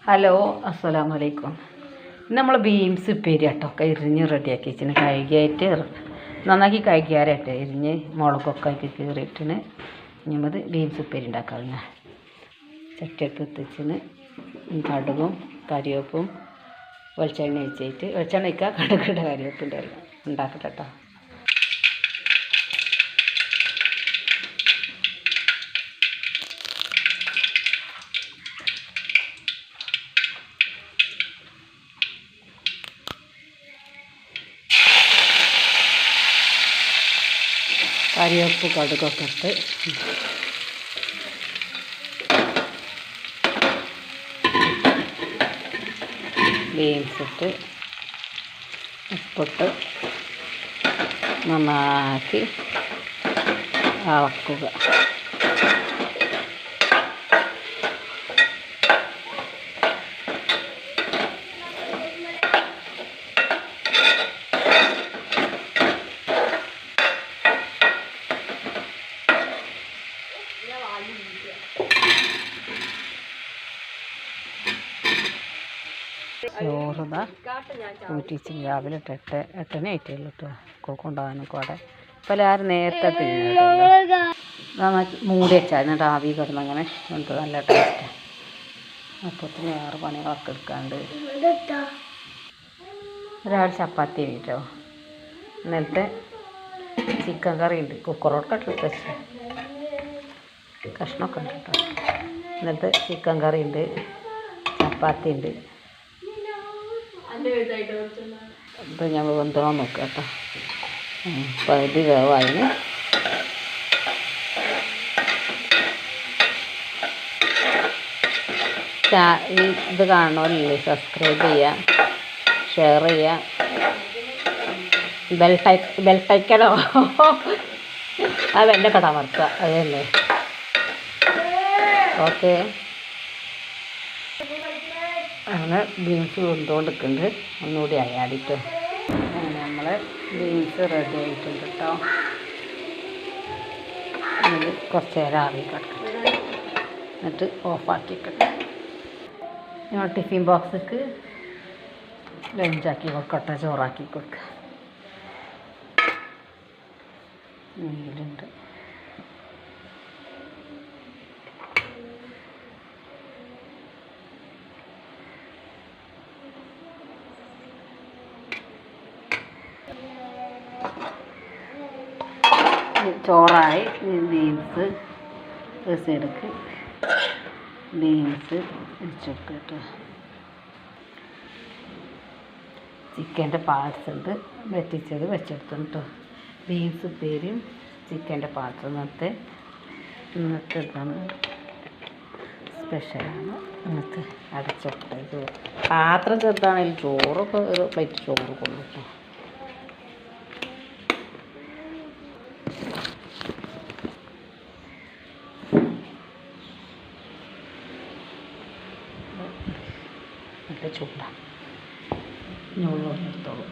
Hello, അസ്സലാമു അലൈക്കും. നമ്മൾ ബീൻസ് ഉപ്പേരി കേട്ടോ ഒക്കെ ഇരിഞ്ഞ് റെഡിയാക്കി വെച്ചിന്. കഴുകിയായിട്ട് നന്നാക്കി കഴുകിയാരട്ടെ ഇരിഞ്ഞ് മുളകൊക്കെ ആക്കി കീറിയിട്ടിന്. ഇനിമത് ബീൻസ് ഉപ്പേരി ഉണ്ടാക്കാറുണ്ട്. ചട്ടിയൊക്കെ എത്തിച്ചിന്. കടുകും കറിവേപ്പും വെളിച്ചെണ്ണ ഒഴിച്ചിട്ട് വെളിച്ചെണ്ണ ഒഴിക്കുക, കടുകിട്ട് കറിവേപ്പിൻ്റെ ഉണ്ടാക്കട്ടെ കേട്ടോ. കറിവേപ്പ് കടുകൊക്കെ ഇട്ട് ബീൻസ് ഇട്ട് ഉപ്പിട്ട് നന്നാക്കി ഇളക്കുക. ചോറുതാ ഊറ്റിച്ച് രാവിലെ എട്ടണ ആയിട്ടുള്ളൂ കേട്ടോ. കൊണ്ടുപോകാനും കൂടെ ഇപ്പോൾ എല്ലാവരും നേരത്തെ തിന്നല്ലോ. നന്നാക്കി മൂടി വെച്ചാൽ എന്നിട്ട് ആവി കിടന്നങ്ങനെ ഉണ്ട്. നല്ല ടേസ്റ്റ്. അപ്പത്തിന് വേറെ പണികളൊക്കെ എടുക്കാണ്ട് ഒരാൾ ചപ്പാത്തി കേട്ടോ. ഇന്നലത്തെ ചിക്കൻ കറി ഉണ്ട്. കുക്കറോടൊക്കെ ഇട്ടിട്ട് കഷ്ണമൊക്കെ ഉണ്ട് കേട്ടോ. ഇന്നലത്തെ ചിക്കൻ കറി ഉണ്ട്, ചപ്പാത്തി ഉണ്ട്. ഇപ്പം ഞാൻ വെന്തോ നോക്കാം കേട്ടോ. പകുതി വേവായിന്. ഇത് കാണണമല്ലേ, സബ്സ്ക്രൈബ് ചെയ്യുക, ഷെയർ ചെയ്യുക, ബെൽട്ടൈക്കലോ ആ വെല്ല കട മറക്കുക. അത് തന്നെ. ഓക്കെ. അങ്ങനെ ബീൻസ് വെന്തുകൊണ്ടിരിക്കുന്നുണ്ട്. ഒന്നുകൂടി അയാടിയിട്ട് നമ്മൾ ബീൻസ് റെഡി ആയിട്ടുണ്ട് കേട്ടോ. ഇത് കുറച്ച് നേരം ആവി കിടക്കട്ടെ, എന്നിട്ട് ഓഫാക്കിക്കട്ടെ. ഞങ്ങൾ ടിഫിൻ ബോക്സിക്ക് ലഞ്ചാക്കി കൊടുക്കട്ടെ, ചോറാക്കി കൊടുക്കുക. മീനുണ്ട്. ചോറായി. ബീൻസ് ഒരു സൈഡക്ക് ബീൻസ് വെച്ചെടുക്കട്ടെ. ചിക്കൻ്റെ പാർട്സ് ഉണ്ട്, വെറ്റിച്ചത് വെച്ചെടുത്തു കേട്ടോ. ബീൻസ് ഉപ്പേരിയും ചിക്കൻ്റെ പാർട്സ് ഇന്നത്തെ ഇതാണ് സ്പെഷ്യലാണ്. ഇന്നത്തെ അടച്ചോട്ടെ. പാത്രം ചെറുതാണെങ്കിൽ ചോറൊക്കെ ഒരു പ്ലേറ്റ് ചോറ് കൊണ്ടുട്ടോ. നല്ല ചൂടാണ്. ഞങ്ങൾ എടുത്തോളൂ.